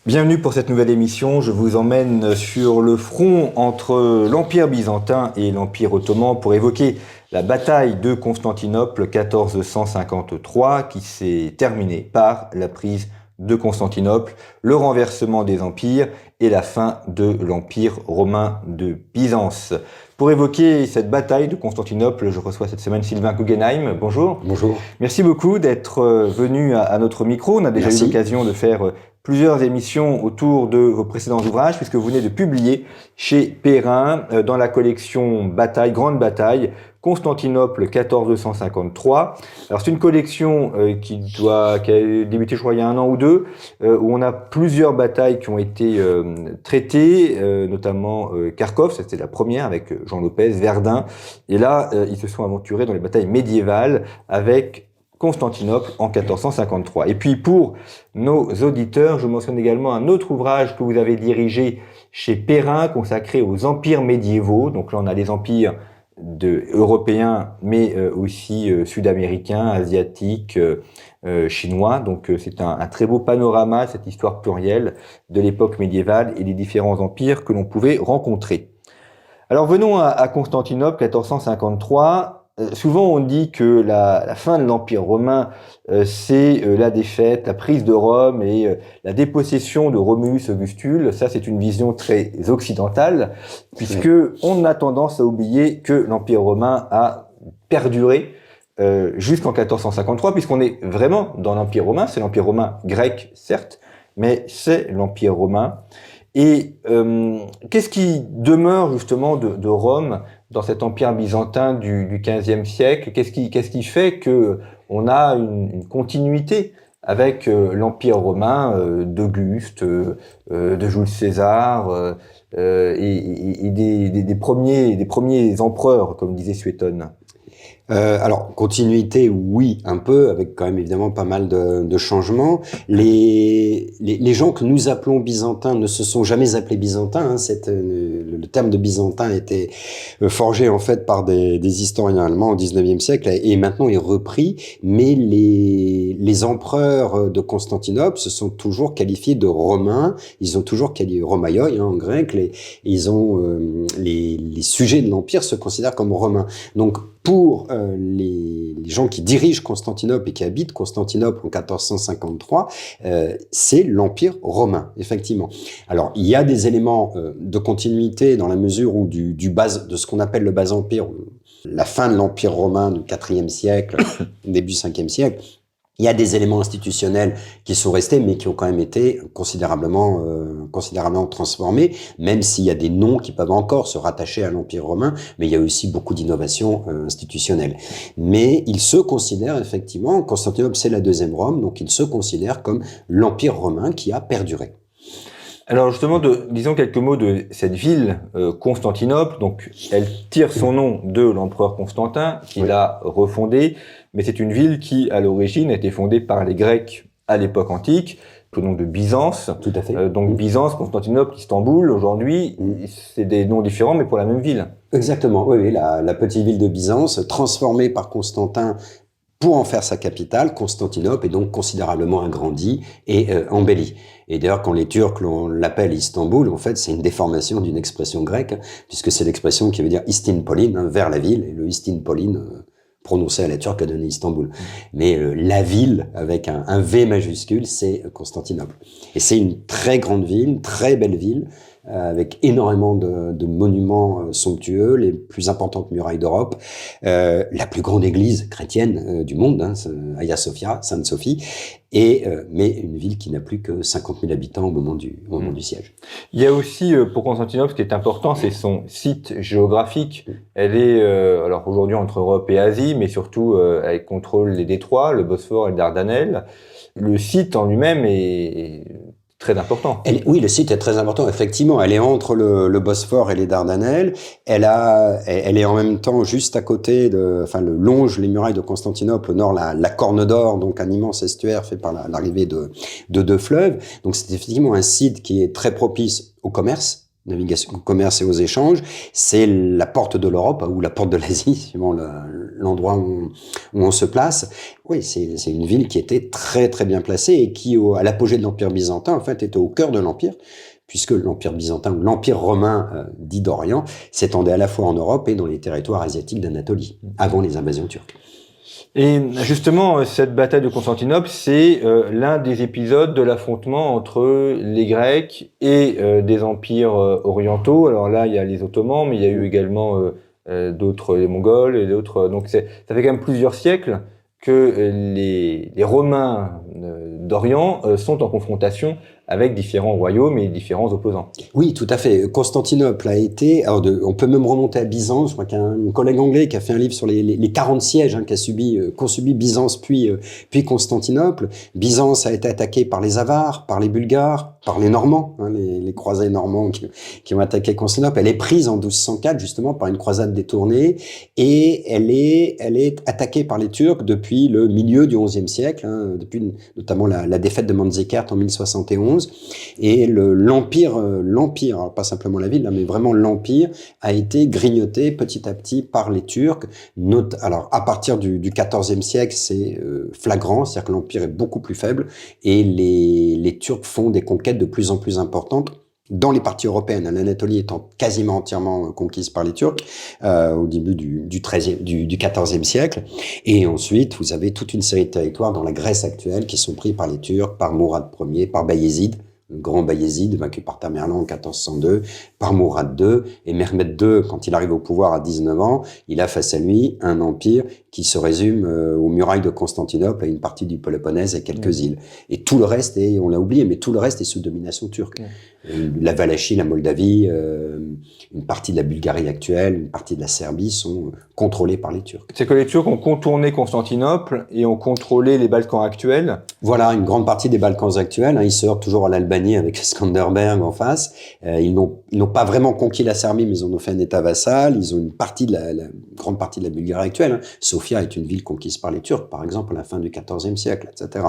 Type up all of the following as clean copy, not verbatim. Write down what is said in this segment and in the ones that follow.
Bienvenue pour cette nouvelle émission. Je vous emmène sur le front entre l'Empire byzantin et l'Empire ottoman pour évoquer la bataille de Constantinople 1453 qui s'est terminée par la prise de Constantinople, le renversement des empires et la fin de l'Empire romain de Byzance. Pour évoquer cette bataille de Constantinople, je reçois cette semaine Sylvain Guggenheim. Bonjour. Bonjour. Merci beaucoup d'être venu à notre micro. On a déjà eu l'occasion de faire plusieurs émissions autour de vos précédents ouvrages, puisque vous venez de publier chez Perrin, dans la collection Bataille, Grande Bataille, Constantinople 1453. Alors c'est une collection qui a débuté, je crois, il y a 1 an ou 2, où on a plusieurs batailles qui ont été traitées, notamment Kharkov, c'était la première avec Jean Lopez, Verdun, et là ils se sont aventurés dans les batailles médiévales avec Constantinople en 1453. Et puis pour nos auditeurs, je mentionne également un autre ouvrage que vous avez dirigé chez Perrin, consacré aux empires médiévaux. Donc là, on a les empires européens, mais aussi sud-américains, asiatiques, chinois. Donc c'est un très beau panorama, cette histoire plurielle de l'époque médiévale et des différents empires que l'on pouvait rencontrer. Alors venons à Constantinople 1453. Souvent on dit que la fin de l'Empire romain, c'est la défaite, la prise de Rome et la dépossession de Romulus Augustule. Ça, c'est une vision très occidentale, puisque on a tendance à oublier que l'Empire romain a perduré jusqu'en 1453, puisqu'on est vraiment dans l'Empire romain. C'est l'Empire romain grec, certes, mais c'est l'Empire romain. Et qu'est-ce qui demeure justement de Rome dans cet empire byzantin du XVe siècle? Qu'est-ce qui fait que on a une continuité avec l'empire romain d'Auguste, de Jules César et des premiers empereurs, comme disait Suétone? Alors, continuité, oui, un peu, avec quand même évidemment pas mal de changements. Les gens que nous appelons byzantins ne se sont jamais appelés byzantins. Le terme de byzantin a été forgé en fait par des historiens allemands au XIXe siècle et maintenant est repris. Mais les empereurs de Constantinople se sont toujours qualifiés de romains. Ils ont toujours qualifié romaioi en grec. Les sujets de l'empire se considèrent comme romains. Donc pour les gens qui dirigent Constantinople et qui habitent Constantinople en 1453, c'est l'Empire romain, effectivement. Alors, il y a des éléments de continuité dans la mesure où de ce qu'on appelle le bas-empire, la fin de l'Empire romain du IVe siècle, début 5e siècle, il y a des éléments institutionnels qui sont restés, mais qui ont quand même été considérablement transformés, même s'il y a des noms qui peuvent encore se rattacher à l'Empire romain, mais il y a aussi beaucoup d'innovations institutionnelles. Mais il se considère effectivement, Constantinople c'est la deuxième Rome, donc il se considère comme l'Empire romain qui a perduré. Alors justement, disons quelques mots de cette ville, Constantinople. Donc, elle tire son nom de l'empereur Constantin, qui l'a refondée, mais c'est une ville qui, à l'origine, a été fondée par les Grecs à l'époque antique, au nom de Byzance. Tout à fait. Donc Byzance, Constantinople, Istanbul, aujourd'hui, c'est des noms différents, mais pour la même ville. Exactement, oui, la petite ville de Byzance, transformée par Constantin pour en faire sa capitale, Constantinople est donc considérablement agrandie et embellie. Et d'ailleurs, quand les Turcs l'appellent Istanbul, en fait, c'est une déformation d'une expression grecque, puisque c'est l'expression qui veut dire Istinpolin, vers la ville, et le Istinpolin, prononcé à la turque, a donné Istanbul. Mais la ville, avec un V majuscule, c'est Constantinople. Et c'est une très grande ville, une très belle ville, avec énormément de monuments somptueux, les plus importantes murailles d'Europe, la plus grande église chrétienne du monde, Hagia Sophia, Sainte Sophie, mais une ville qui n'a plus que 50 000 habitants au moment du siège. Il y a aussi, pour Constantinople, ce qui est important, c'est son site géographique. Elle est, alors aujourd'hui entre Europe et Asie, mais surtout, elle contrôle les détroits, le Bosphore et les Dardanelles. Le site en lui-même est très important. Oui, le site est très important, effectivement. Elle est entre le Bosphore et les Dardanelles. Elle est en même temps juste à côté le longe les murailles de Constantinople, au nord la Corne d'Or, donc un immense estuaire fait par l'arrivée de deux fleuves. Donc c'est effectivement un site qui est très propice au commerce, navigation, au commerce et aux échanges. C'est la porte de l'Europe ou la porte de l'Asie, suivant l'endroit où on se place. Oui, c'est une ville qui était très très bien placée et qui, à l'apogée de l'Empire byzantin, en fait, était au cœur de l'Empire, puisque l'Empire byzantin, ou l'Empire romain dit d'Orient, s'étendait à la fois en Europe et dans les territoires asiatiques d'Anatolie, avant les invasions turques. Et justement, cette bataille de Constantinople, c'est l'un des épisodes de l'affrontement entre les Grecs et des empires orientaux. Alors là, il y a les Ottomans, mais il y a eu également d'autres, les Mongols et d'autres. Donc ça fait quand même plusieurs siècles que les Romains d'Orient sont en confrontation avec différents royaumes et différents opposants. Oui, tout à fait. Constantinople a été, on peut même remonter à Byzance. Je crois qu'il y a un collègue anglais qui a fait un livre sur les 40 sièges qu'ont subi Byzance puis Constantinople. Byzance a été attaquée par les Avars, par les Bulgares, par les Normands, les croisés normands qui ont attaqué Constantinople. Elle est prise en 1204 justement par une croisade détournée et elle est attaquée par les Turcs depuis le milieu du XIe siècle, depuis notamment la défaite de Manzikert en 1071. Et l'empire, alors pas simplement la ville, mais vraiment l'empire, a été grignoté petit à petit par les Turcs. Alors, à partir du XIVe siècle, c'est flagrant, c'est-à-dire que l'empire est beaucoup plus faible et les Turcs font des conquêtes de plus en plus importantes dans les parties européennes, l'Anatolie étant quasiment entièrement conquise par les Turcs au début du XIVe siècle. Et ensuite, vous avez toute une série de territoires dans la Grèce actuelle qui sont pris par les Turcs, par Mourad Ier, par Bayezid, le grand Bayezid, vaincu par Tamerlan en 1402, par Mourad II. Et Mehmed II, quand il arrive au pouvoir à 19 ans, il a face à lui un empire qui se résume aux murailles de Constantinople, à une partie du Péloponnèse et quelques îles. Et tout le reste, on l'a oublié, mais tout le reste est sous domination turque. La Valachie, la Moldavie, une partie de la Bulgarie actuelle, une partie de la Serbie sont contrôlées par les Turcs. C'est que les Turcs ont contourné Constantinople et ont contrôlé les Balkans actuels. Voilà, une grande partie des Balkans actuels. Ils se heurtent toujours à l'Albanie avec Skanderberg en face. Ils n'ont pas vraiment conquis la Serbie, mais ils en ont fait un État vassal. Ils ont une partie de la grande partie de la Bulgarie actuelle. Sofia est une ville conquise par les Turcs, par exemple, à la fin du XIVe siècle, etc.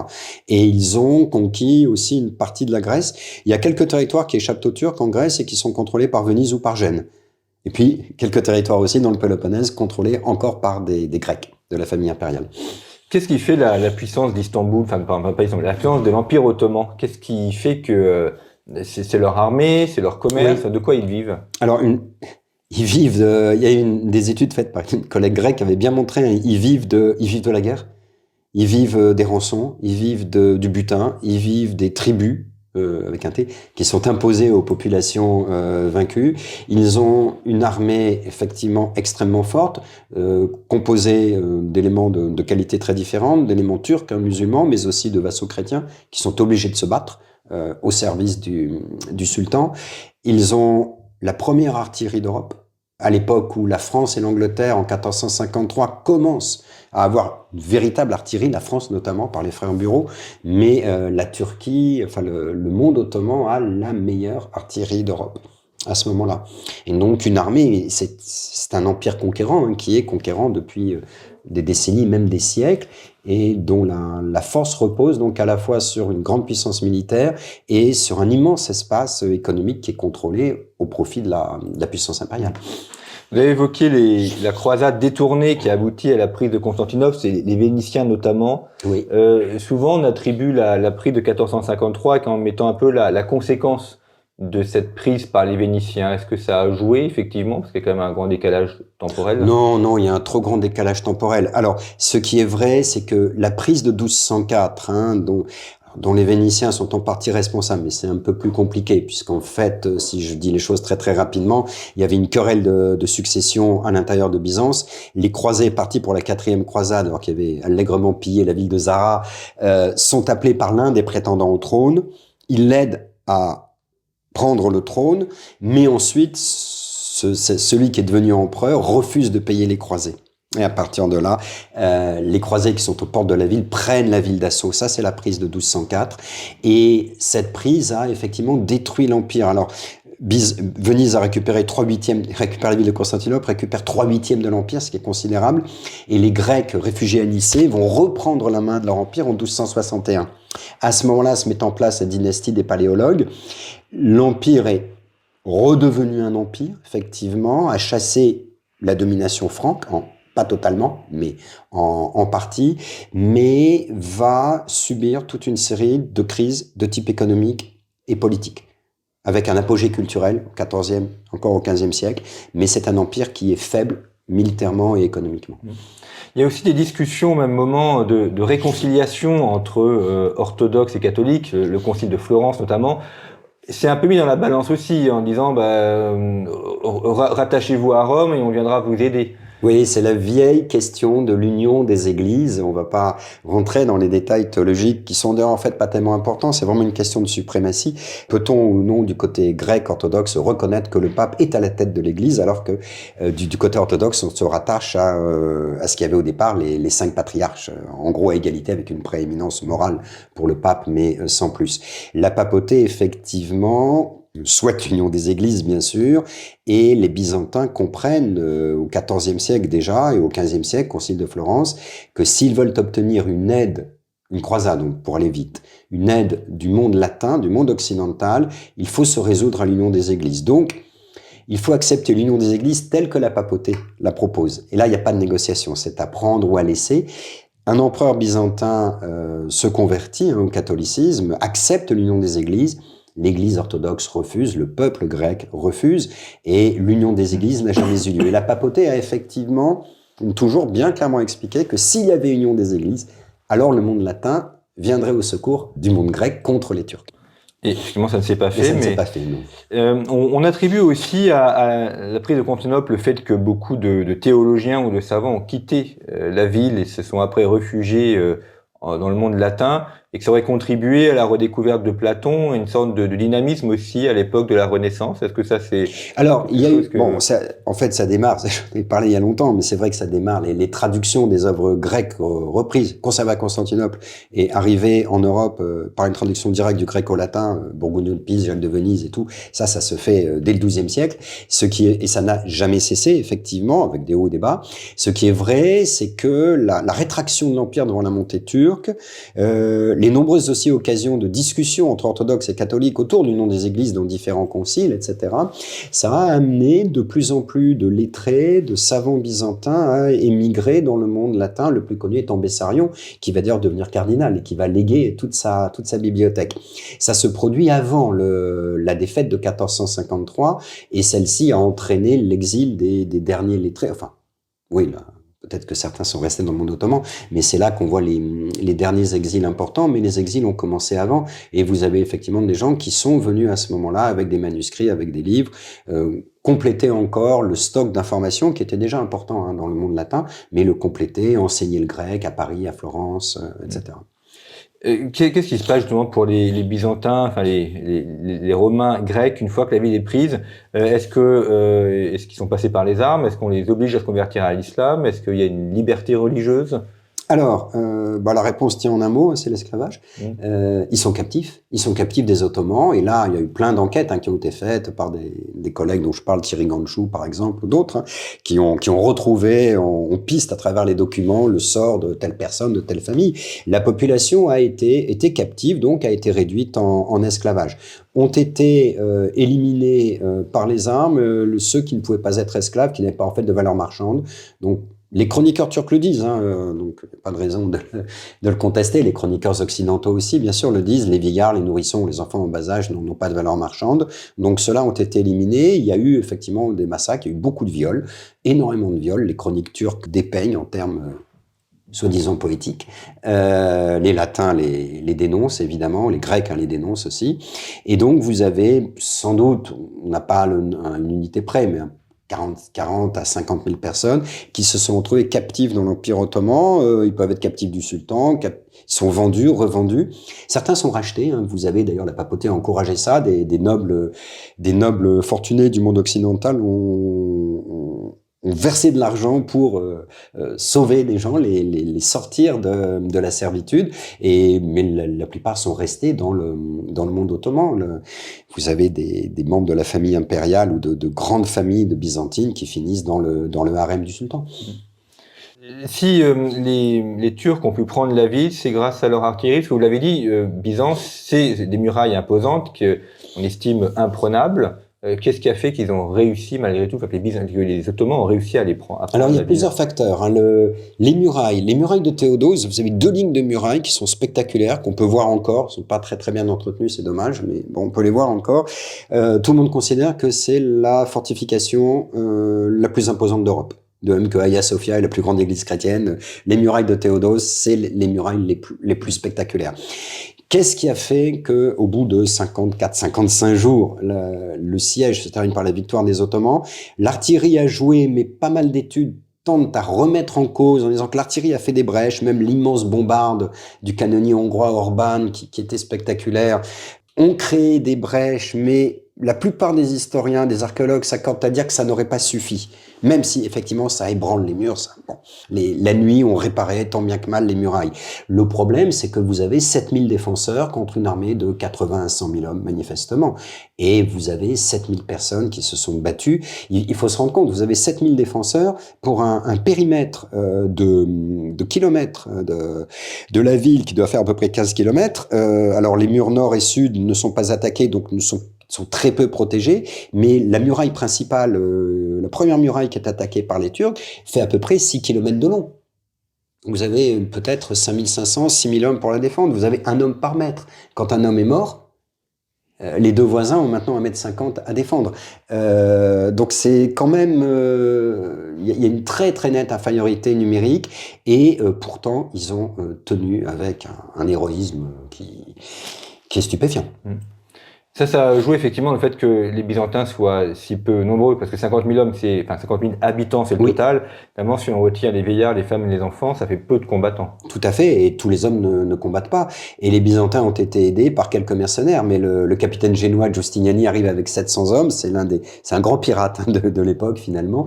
Et ils ont conquis aussi une partie de la Grèce. Il y a quelques territoires qui échappent aux Turcs en Grèce et qui sont contrôlés par Venise ou par Gênes. Et puis, quelques territoires aussi dans le Péloponnèse contrôlés encore par des Grecs de la famille impériale. Qu'est-ce qui fait la puissance d'Istanbul, enfin pas Istanbul, la puissance de l'Empire ottoman? Qu'est-ce qui fait que c'est leur armée, c'est leur commerce, de quoi ils vivent? Alors, ils vivent il y a eu des études faites par une collègue grecque qui avait bien montré, ils vivent de la guerre, ils vivent des rançons, ils vivent du butin, ils vivent des tribus, avec un T, qui sont imposés aux populations vaincues. Ils ont une armée effectivement extrêmement forte, composée d'éléments de qualité très différentes, d'éléments turcs, musulmans, mais aussi de vassaux chrétiens qui sont obligés de se battre au service du sultan. Ils ont la première artillerie d'Europe, à l'époque où la France et l'Angleterre, en 1453, commencent à avoir une véritable artillerie, la France notamment par les frères Bureau, mais la Turquie, enfin le monde ottoman a la meilleure artillerie d'Europe à ce moment-là. Et donc une armée, c'est un empire conquérant qui est conquérant depuis des décennies, même des siècles, et dont la force repose donc à la fois sur une grande puissance militaire et sur un immense espace économique qui est contrôlé au profit de la puissance impériale. Vous avez évoqué la croisade détournée qui a abouti à la prise de Constantinople, c'est les Vénitiens notamment. Oui. Souvent, on attribue la prise de 1453 comme mettant un peu la conséquence de cette prise par les Vénitiens. Est-ce que ça a joué effectivement? Parce qu'il y a quand même un grand décalage temporel. Non, il y a un trop grand décalage temporel. Alors, ce qui est vrai, c'est que la prise de 1204, dont les Vénitiens sont en partie responsables, mais c'est un peu plus compliqué, puisqu'en fait, si je dis les choses très très rapidement, il y avait une querelle de succession à l'intérieur de Byzance. Les croisés partis pour la 4e croisade, alors qu'ils avaient allègrement pillé la ville de Zara, sont appelés par l'un des prétendants au trône. Ils l'aident à prendre le trône, mais ensuite, celui qui est devenu empereur refuse de payer les croisés. Et à partir de là, les croisés qui sont aux portes de la ville prennent la ville d'assaut. Ça, c'est la prise de 1204. Et cette prise a effectivement détruit l'empire. Alors, Venise a récupéré récupère la ville de Constantinople, récupère 3/8 de l'empire, ce qui est considérable. Et les Grecs réfugiés à Nicée vont reprendre la main de leur empire en 1261. À ce moment-là, se met en place la dynastie des Paléologues. L'empire est redevenu un empire, effectivement, a chassé la domination franque en pas totalement, mais en partie, mais va subir toute une série de crises de type économique et politique, avec un apogée culturel au XIVe, encore au XVe siècle, mais c'est un empire qui est faible militairement et économiquement. Il y a aussi des discussions au même moment de réconciliation entre orthodoxes et catholiques, le concile de Florence notamment. C'est un peu mis dans la balance aussi en disant rattachez-vous à Rome et on viendra vous aider. Oui, c'est la vieille question de l'union des églises. On va pas rentrer dans les détails théologiques qui sont d'ailleurs en fait pas tellement importants. C'est vraiment une question de suprématie. Peut-on ou non du côté grec orthodoxe reconnaître que le pape est à la tête de l'église alors que du côté orthodoxe on se rattache à ce qu'il y avait au départ les 5 patriarches, en gros à égalité avec une prééminence morale pour le pape mais sans plus. La papauté effectivement souhaite l'union des églises, bien sûr, et les Byzantins comprennent au XIVe siècle déjà et au XVe siècle, Concile de Florence, que s'ils veulent obtenir une aide, une croisade, donc pour aller vite, une aide du monde latin, du monde occidental, il faut se résoudre à l'union des églises. Donc, il faut accepter l'union des églises telle que la papauté la propose. Et là, il n'y a pas de négociation, c'est à prendre ou à laisser. Un empereur byzantin se convertit au catholicisme, accepte l'union des églises. L'Église orthodoxe refuse, le peuple grec refuse, et l'union des églises n'a jamais eu lieu. Et la papauté a effectivement toujours bien clairement expliqué que s'il y avait union des églises, alors le monde latin viendrait au secours du monde grec contre les Turcs. Et effectivement, ça ne s'est pas fait. Ça ne s'est pas fait, non. On attribue aussi à la prise de Constantinople le fait que beaucoup de théologiens ou de savants ont quitté la ville et se sont après réfugiés dans le monde latin, et que ça aurait contribué à la redécouverte de Platon, une sorte de dynamisme aussi à l'époque de la Renaissance. Est-ce que ça c'est... Alors, il y a eu, bon, ça, en fait, ça démarre, j'en ai parlé il y a longtemps, mais c'est vrai que ça démarre, les traductions des œuvres grecques reprises, conservées à Constantinople, et arrivées en Europe par une traduction directe du grec au latin, Bourgogne de Pise, Jacques de Venise et tout, ça se fait dès le XIIe siècle, et ça n'a jamais cessé, effectivement, avec des hauts et des bas. Ce qui est vrai, c'est que la rétraction de l'Empire devant la montée turque, les nombreuses aussi occasions de discussion entre orthodoxes et catholiques autour du nom des églises dans différents conciles, etc., ça a amené de plus en plus de lettrés, de savants byzantins à émigrer dans le monde latin. Le plus connu étant Bessarion, qui va d'ailleurs devenir cardinal et qui va léguer toute sa bibliothèque. Ça se produit avant la défaite de 1453, et celle-ci a entraîné l'exil des derniers lettrés. Enfin, oui, là. Peut-être que certains sont restés dans le monde ottoman, mais c'est là qu'on voit les derniers exils importants, mais les exils ont commencé avant, et vous avez effectivement des gens qui sont venus à ce moment-là avec des manuscrits, avec des livres, compléter encore le stock d'informations qui était déjà important dans le monde latin, mais le compléter, enseigner le grec à Paris, à Florence, etc. Qu'est-ce qui se passe justement pour les Byzantins, enfin les Romains grecs, une fois que la ville est prise? Est-ce qu'ils sont passés par les armes? Est-ce qu'on les oblige à se convertir à l'islam? Est-ce qu'il y a une liberté religieuse? Alors, la réponse tient en un mot, c'est l'esclavage. Ils sont captifs des Ottomans, et là, il y a eu plein d'enquêtes qui ont été faites par des collègues dont je parle, Thierry Ganchou par exemple, ou d'autres, qui ont retrouvé, on piste à travers les documents le sort de telle personne, de telle famille. La population a été captive, donc a été réduite en esclavage. Ont été éliminés par les armes ceux qui ne pouvaient pas être esclaves, qui n'avaient pas en fait de valeur marchande. Donc les chroniqueurs turcs le disent, donc pas de raison de le contester. Les chroniqueurs occidentaux aussi, bien sûr, le disent. Les vieillards, les nourrissons, les enfants en bas âge n'ont pas de valeur marchande. Donc ceux-là ont été éliminés. Il y a eu effectivement des massacres, il y a eu beaucoup de viols, énormément de viols. Les chroniques turques dépeignent en termes soi-disant poétiques. Les latins les dénoncent, évidemment. Les grecs les dénoncent aussi. Et donc vous avez sans doute, on n'a pas une unité près, mais 40 à 50 000 personnes qui se sont retrouvées captives dans l'Empire ottoman. Ils peuvent être captifs du sultan, ils sont vendus, revendus. Certains sont rachetés. Vous avez d'ailleurs, la papauté a encouragé ça. Des nobles fortunés du monde occidental ont versé de l'argent pour sauver des gens, les sortir de la servitude. Mais la plupart sont restés dans le monde ottoman. Vous avez des membres de la famille impériale ou de grandes familles de byzantines qui finissent dans le harem du sultan. Si les Turcs ont pu prendre la ville, c'est grâce à leur artillerie. Parce que vous l'avez dit, Byzance, c'est des murailles imposantes qu'on estime imprenables. Qu'est-ce qui a fait qu'ils ont réussi malgré tout, que les Ottomans ont réussi à les prendre? Alors il y a plusieurs facteurs. Hein. Les murailles de Théodose, vous avez 2 lignes de murailles qui sont spectaculaires, qu'on peut voir encore. Elles sont pas très bien entretenues, c'est dommage, mais bon, on peut les voir encore. Tout le monde considère que c'est la fortification la plus imposante d'Europe. De même que Hagia Sophia est la plus grande église chrétienne, les murailles de Théodose, c'est les murailles les plus spectaculaires. Qu'est-ce qui a fait que, au bout de 55 jours, le siège se termine par la victoire des Ottomans? L'artillerie a joué, mais pas mal d'études tentent à remettre en cause en disant que l'artillerie a fait des brèches, même l'immense bombarde du canonnier hongrois Orban, qui était spectaculaire, ont créé des brèches, mais la plupart des historiens, des archéologues s'accordent à dire que ça n'aurait pas suffi. Même si, effectivement, ça ébranle les murs. La nuit, on réparait tant bien que mal les murailles. Le problème, c'est que vous avez 7000 défenseurs contre une armée de 80 à 100 000 hommes, manifestement. Et vous avez 7000 personnes qui se sont battues. Il faut se rendre compte, vous avez 7000 défenseurs pour un périmètre de kilomètres de la ville qui doit faire à peu près 15 kilomètres. Alors, les murs nord et sud ne sont pas attaqués, donc sont très peu protégés, mais la muraille principale, la première muraille qui est attaquée par les Turcs, fait à peu près 6 km de long. Vous avez peut-être 5500, 6000 hommes pour la défendre, vous avez un homme par mètre. Quand un homme est mort, les deux voisins ont maintenant 1,50 m à défendre. Donc c'est quand même... Il y a une très très nette infériorité numérique, et pourtant ils ont tenu avec un héroïsme qui est stupéfiant. Ça a joué effectivement le fait que les Byzantins soient si peu nombreux, parce que 50 000 hommes, 50 000 habitants, c'est le total. Notamment, si on retire les vieillards, les femmes et les enfants, ça fait peu de combattants. Tout à fait, et tous les hommes ne combattent pas. Et les Byzantins ont été aidés par quelques mercenaires, mais le capitaine génois Giustiniani arrive avec 700 hommes, c'est un grand pirate de l'époque finalement.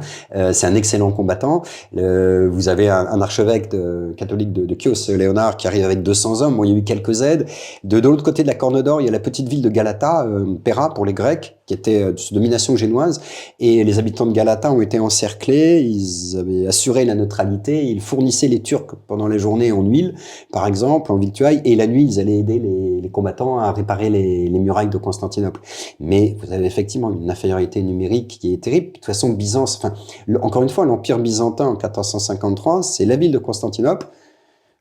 C'est un excellent combattant. Vous avez un archevêque catholique de Chios, Léonard, qui arrive avec 200 hommes. Bon, il y a eu quelques aides. De l'autre côté de la Corne d'Or, il y a la petite ville de Galata, Pera pour les Grecs, qui était sous domination génoise, et les habitants de Galata ont été encerclés, ils avaient assuré la neutralité, ils fournissaient les Turcs pendant la journée en huile, par exemple, en victuailles, et la nuit, ils allaient aider les combattants à réparer les murailles de Constantinople. Mais vous avez effectivement une infériorité numérique qui est terrible. De toute façon, Byzance, encore une fois, l'Empire byzantin en 1453, c'est la ville de Constantinople,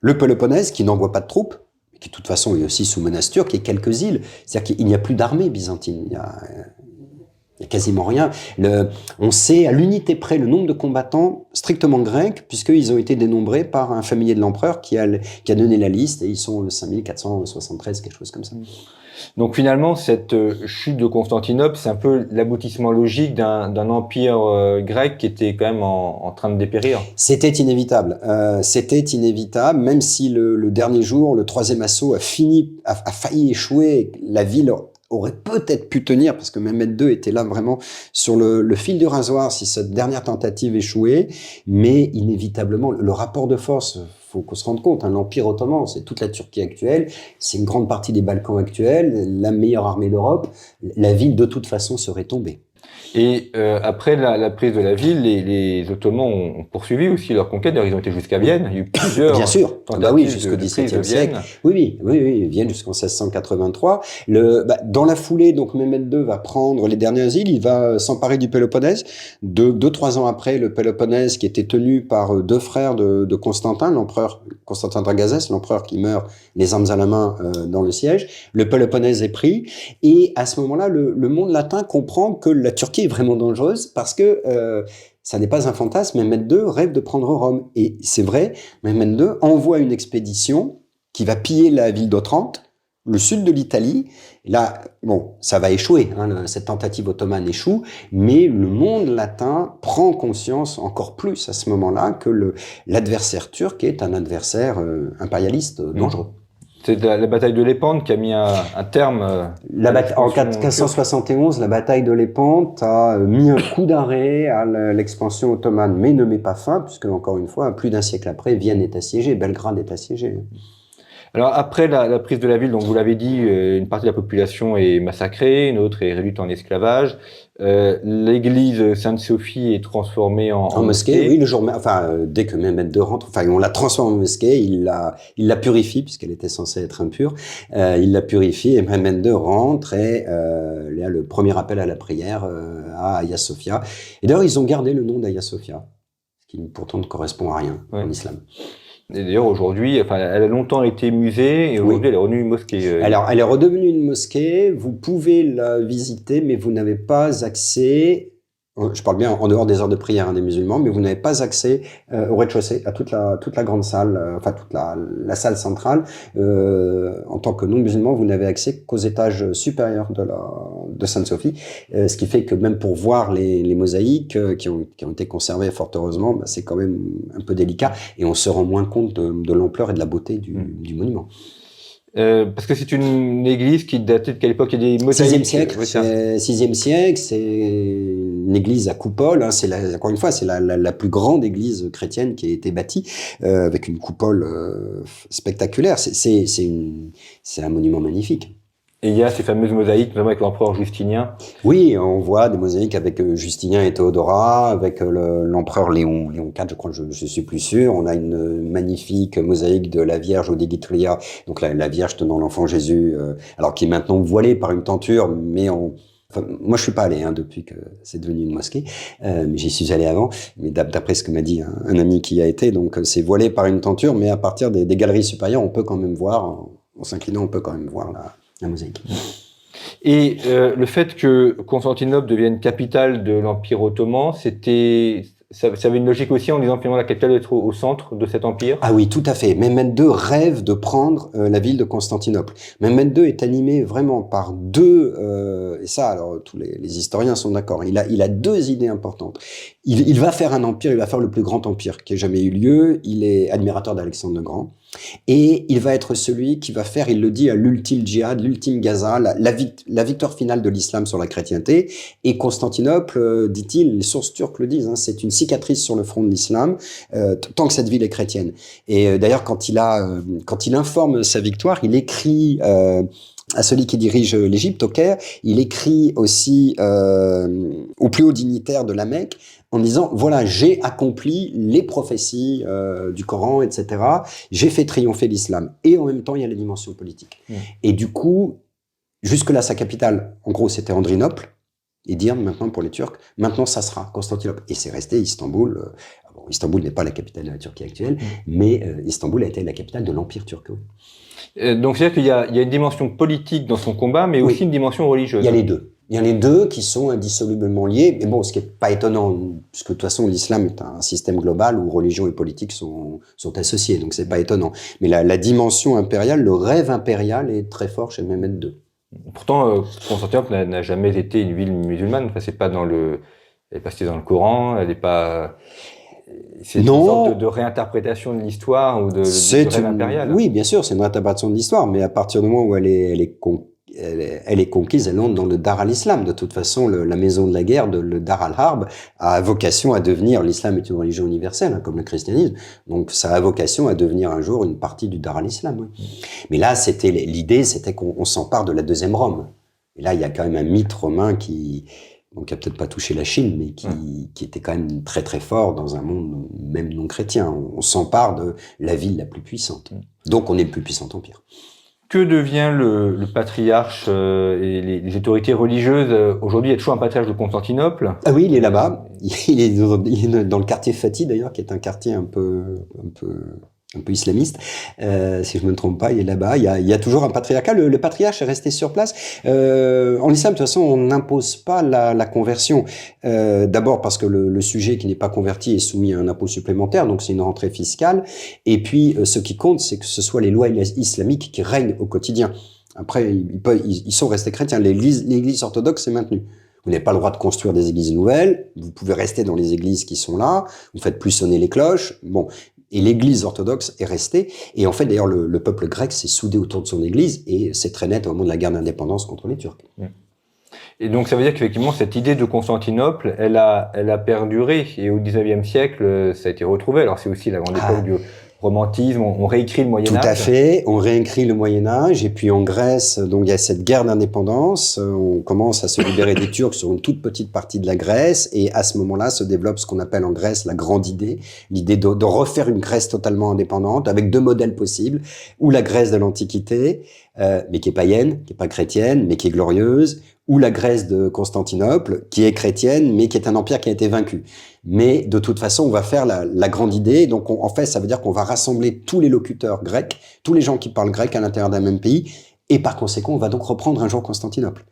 le Péloponnèse, qui n'envoie pas de troupes, qui de toute façon est aussi sous menace turque, et quelques îles. C'est-à-dire qu'il n'y a plus d'armée byzantine, il y a quasiment rien. On sait à l'unité près le nombre de combattants strictement grecs, puisqu'ils ont été dénombrés par un familier de l'empereur qui a donné la liste, et ils sont 5473, quelque chose comme ça. Donc finalement, cette chute de Constantinople, c'est un peu l'aboutissement logique d'un empire grec qui était quand même en train de dépérir. C'était inévitable, même si le dernier jour, le troisième assaut a failli échouer. La ville aurait peut-être pu tenir, parce que Mehmed II était là vraiment sur le fil du rasoir si cette dernière tentative échouait, mais inévitablement, le rapport de force, faut qu'on se rende compte, l'Empire ottoman, c'est toute la Turquie actuelle, c'est une grande partie des Balkans actuels, la meilleure armée d'Europe, la ville de toute façon serait tombée. Et après la prise de la ville, les Ottomans ont poursuivi aussi leur conquête. D'ailleurs, ils ont été jusqu'à Vienne. Il y a eu plusieurs Bien sûr, tentatives jusqu'au de XVIIe siècle. Vienne. Oui, Vienne jusqu'en 1683. Dans la foulée, donc Mehmed II va prendre les dernières îles, il va s'emparer du Péloponnèse. 2-3 ans après, le Péloponnèse, qui était tenu par deux frères de Constantin, l'empereur Constantin Dragazès, l'empereur qui meurt les armes à la main dans le siège. Le Péloponnèse est pris, et à ce moment-là, le monde latin comprend que la Turquie est vraiment dangereuse, parce que ça n'est pas un fantasme. Mehmed II rêve de prendre Rome, et c'est vrai. Mehmed II envoie une expédition qui va piller la ville d'Otrante, le sud de l'Italie. Là, bon, ça va échouer, cette tentative ottomane échoue, mais le monde latin prend conscience encore plus à ce moment-là que l'adversaire turc est un adversaire impérialiste dangereux. C'est la bataille de Lépante qui a mis un terme. En 1571, la bataille de Lépante a mis un coup d'arrêt à l'expansion ottomane, mais ne met pas fin, puisque, encore une fois, plus d'un siècle après, Vienne est assiégée, Belgrade est assiégée. Alors après la prise de la ville, donc vous l'avez dit, une partie de la population est massacrée, une autre est réduite en esclavage. L'église Sainte-Sophie est transformée en mosquée. Oui, le jour, dès que Mehmed II rentre, on l'a transformée en mosquée, il la purifie puisqu'elle était censée être impure. Il la purifie et Mehmed II rentre et il y a le premier appel à la prière à Hagia Sophia. Et d'ailleurs, ils ont gardé le nom d'Hagia Sophia, ce qui pourtant ne correspond à rien en islam. Et d'ailleurs, aujourd'hui, elle a longtemps été musée et aujourd'hui, elle est redevenue une mosquée. Alors, elle est redevenue une mosquée. Vous pouvez la visiter, mais vous n'avez pas accès. Je parle bien en dehors des heures de prière des musulmans, mais vous n'avez pas accès au rez-de-chaussée, à toute la grande salle, toute la salle centrale. En tant que non-musulman, vous n'avez accès qu'aux étages supérieurs de Sainte-Sophie, ce qui fait que même pour voir les mosaïques qui ont été conservées fort heureusement, c'est quand même un peu délicat et on se rend moins compte de l'ampleur et de la beauté du monument. Parce que c'est une église qui datait de quelle époque? Il y a des mosaïques. 6e siècle, c'est une église à coupole, encore une fois, c'est la plus grande église chrétienne qui a été bâtie, avec une coupole spectaculaire. C'est un monument magnifique. Et il y a ces fameuses mosaïques, notamment avec l'empereur Justinien. Oui, on voit des mosaïques avec Justinien et Théodora, avec l'empereur Léon IV, je crois, je suis plus sûr. On a une magnifique mosaïque de la Vierge Odigitria, donc la Vierge tenant l'enfant Jésus, alors qui est maintenant voilée par une tenture, mais moi, je suis pas allé depuis que c'est devenu une mosquée, mais j'y suis allé avant. Mais d'après ce que m'a dit un ami qui y a été, donc c'est voilé par une tenture, mais à partir des galeries supérieures, on peut quand même voir, en s'inclinant, on peut quand même voir la mosaïque. Et le fait que Constantinople devienne capitale de l'Empire ottoman, ça avait une logique aussi en disant finalement la capitale doit être au centre de cet empire. Ah oui, tout à fait. Mehmed II rêve de prendre la ville de Constantinople. Mehmed II est animé vraiment par et ça, alors tous les historiens sont d'accord. Il a deux idées importantes. Il va faire un empire, il va faire le plus grand empire qui ait jamais eu lieu. Il est admirateur d'Alexandre le Grand. Et il va être celui qui va faire, il le dit, à l'ultime djihad, l'ultime Gaza, la victoire finale de l'islam sur la chrétienté. Et Constantinople, dit-il, les sources turques le disent, c'est une cicatrice sur le front de l'islam, tant que cette ville est chrétienne. Et d'ailleurs, quand il informe sa victoire, il écrit à celui qui dirige l'Égypte, au Caire, il écrit aussi au plus haut dignitaire de la Mecque, en disant, voilà, j'ai accompli les prophéties du Coran, etc. J'ai fait triompher l'islam. Et en même temps, il y a la dimension politique. Et du coup, jusque-là, sa capitale, en gros, c'était Andrinople. Et dire maintenant pour les Turcs, maintenant ça sera Constantinople. Et c'est resté Istanbul. Istanbul n'est pas la capitale de la Turquie actuelle, mais Istanbul a été la capitale de l'Empire turc. Donc c'est-à-dire qu'il y a une dimension politique dans son combat, mais aussi une dimension religieuse. Il y a les deux. Il y a les deux qui sont indissolublement liés. Mais bon, ce qui est pas étonnant, puisque de toute façon l'islam est un système global où religion et politique sont associés, donc c'est pas étonnant. Mais la dimension impériale, le rêve impérial est très fort chez Mehmed II. Pourtant, Constantinople n'a jamais été une ville musulmane. Enfin, c'est pas elle est pas citée dans le Coran, elle n'est pas. C'est une sorte de réinterprétation de l'histoire ou de rêve impérial. Oui, bien sûr, c'est une réinterprétation de l'histoire, mais à partir du moment où elle est conquise, elle entre dans le Dar al-Islam. De toute façon, la maison de la guerre, le Dar al-Harb, a vocation à devenir, l'islam est une religion universelle, comme le christianisme, donc ça a vocation à devenir un jour une partie du Dar al-Islam. Oui. Mais là, l'idée, c'était qu'on s'empare de la deuxième Rome. Et là, il y a quand même un mythe romain qui a peut-être pas touché la Chine, mais qui était quand même très très fort dans un monde même non chrétien. On s'empare de la ville la plus puissante. Donc on est le plus puissant empire. Que devient le patriarche et les autorités religieuses? Aujourd'hui, il y a toujours un patriarche de Constantinople. Ah oui, il est là-bas. Il est dans le quartier Fatih d'ailleurs, qui est un quartier un peu islamiste, si je me trompe pas, il est là-bas. Il y a toujours un patriarcat. Le patriarche est resté sur place. En islam, de toute façon, on n'impose pas la conversion. D'abord parce que le sujet qui n'est pas converti est soumis à un impôt supplémentaire, donc c'est une rentrée fiscale. Et puis, ce qui compte, c'est que ce soit les lois islamiques qui règnent au quotidien. Après, ils sont restés chrétiens. L'église orthodoxe est maintenue. Vous n'avez pas le droit de construire des églises nouvelles. Vous pouvez rester dans les églises qui sont là. Vous faites plus sonner les cloches. Bon. Et l'église orthodoxe est restée. Et en fait, d'ailleurs, le peuple grec s'est soudé autour de son église et c'est très net au moment de la guerre d'indépendance contre les Turcs. Et donc, ça veut dire qu'effectivement, cette idée de Constantinople, elle a perduré. Et au 19e siècle, ça a été retrouvé. Alors, c'est aussi la grande époque romantisme, on réécrit le Moyen-Âge. Tout à fait, on réécrit le Moyen-Âge, et puis en Grèce, donc il y a cette guerre d'indépendance, on commence à se libérer des Turcs sur une toute petite partie de la Grèce, et à ce moment-là se développe ce qu'on appelle en Grèce la grande idée, l'idée de refaire une Grèce totalement indépendante, avec deux modèles possibles, ou la Grèce de l'Antiquité, mais qui est païenne, qui est pas chrétienne, mais qui est glorieuse, ou la Grèce de Constantinople, qui est chrétienne, mais qui est un empire qui a été vaincu. Mais de toute façon, on va faire la grande idée. Donc, en fait, ça veut dire qu'on va rassembler tous les locuteurs grecs, tous les gens qui parlent grec à l'intérieur d'un même pays, et par conséquent, on va donc reprendre un jour Constantinople.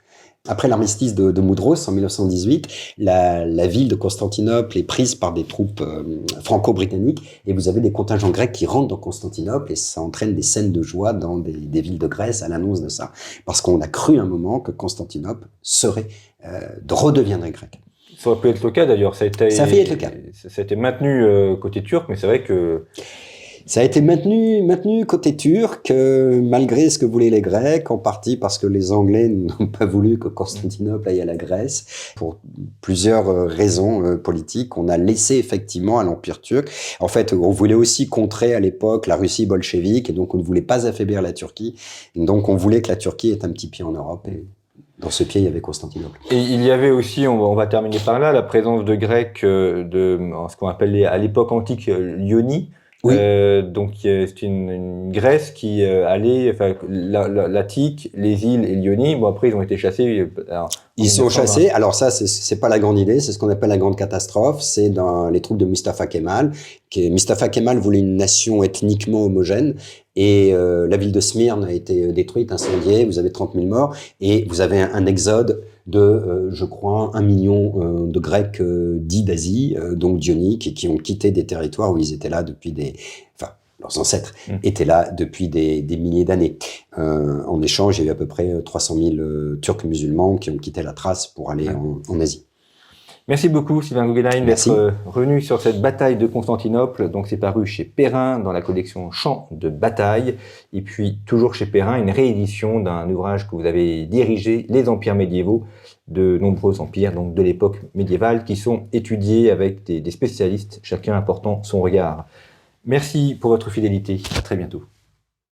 Après l'armistice de Moudros en 1918, la ville de Constantinople est prise par des troupes franco-britanniques, et vous avez des contingents grecs qui rentrent dans Constantinople, et ça entraîne des scènes de joie dans des villes de Grèce à l'annonce de ça, parce qu'on a cru un moment que Constantinople redeviendrait grec. Ça aurait pu être le cas d'ailleurs, ça a été le cas. Ça a été maintenu côté turc, mais c'est vrai que... Ça a été maintenu côté turc, malgré ce que voulaient les Grecs, en partie parce que les Anglais n'ont pas voulu que Constantinople aille à la Grèce. Pour plusieurs raisons politiques, on a laissé effectivement à l'Empire turc. En fait, on voulait aussi contrer à l'époque la Russie bolchevique, et donc on ne voulait pas affaiblir la Turquie. Donc on voulait que la Turquie ait un petit pied en Europe, et dans ce pied, il y avait Constantinople. Et il y avait aussi, on va terminer par là, la présence de Grecs ce qu'on appelait à l'époque antique l'Ionie. Oui. Donc c'est une Grèce qui allait, enfin l'Attique, les îles et l'Ionie. Bon, après ils ont été chassés. Ils sont chassés. Alors ça, c'est pas la grande idée. C'est ce qu'on appelle la grande catastrophe. C'est dans les troupes de Mustafa Kemal. Mustafa Kemal voulait une nation ethniquement homogène. Et la ville de Smyrne a été détruite, incendiée. Vous avez 30 000 morts. Et vous avez un exode de, je crois, 1 million de Grecs dits d'Asie, donc dioniques, et qui ont quitté des territoires où ils étaient là depuis leurs ancêtres étaient là depuis des milliers d'années. En échange, il y a eu à peu près 300 000 Turcs musulmans qui ont quitté la Thrace pour aller en Asie. Merci beaucoup Sylvain Guggenheim d'être revenu sur cette bataille de Constantinople. Donc c'est paru chez Perrin dans la collection Champs de bataille. Et puis toujours chez Perrin, une réédition d'un ouvrage que vous avez dirigé, Les empires médiévaux, de nombreux empires donc de l'époque médiévale qui sont étudiés avec des spécialistes, chacun apportant son regard. Merci pour votre fidélité. À très bientôt.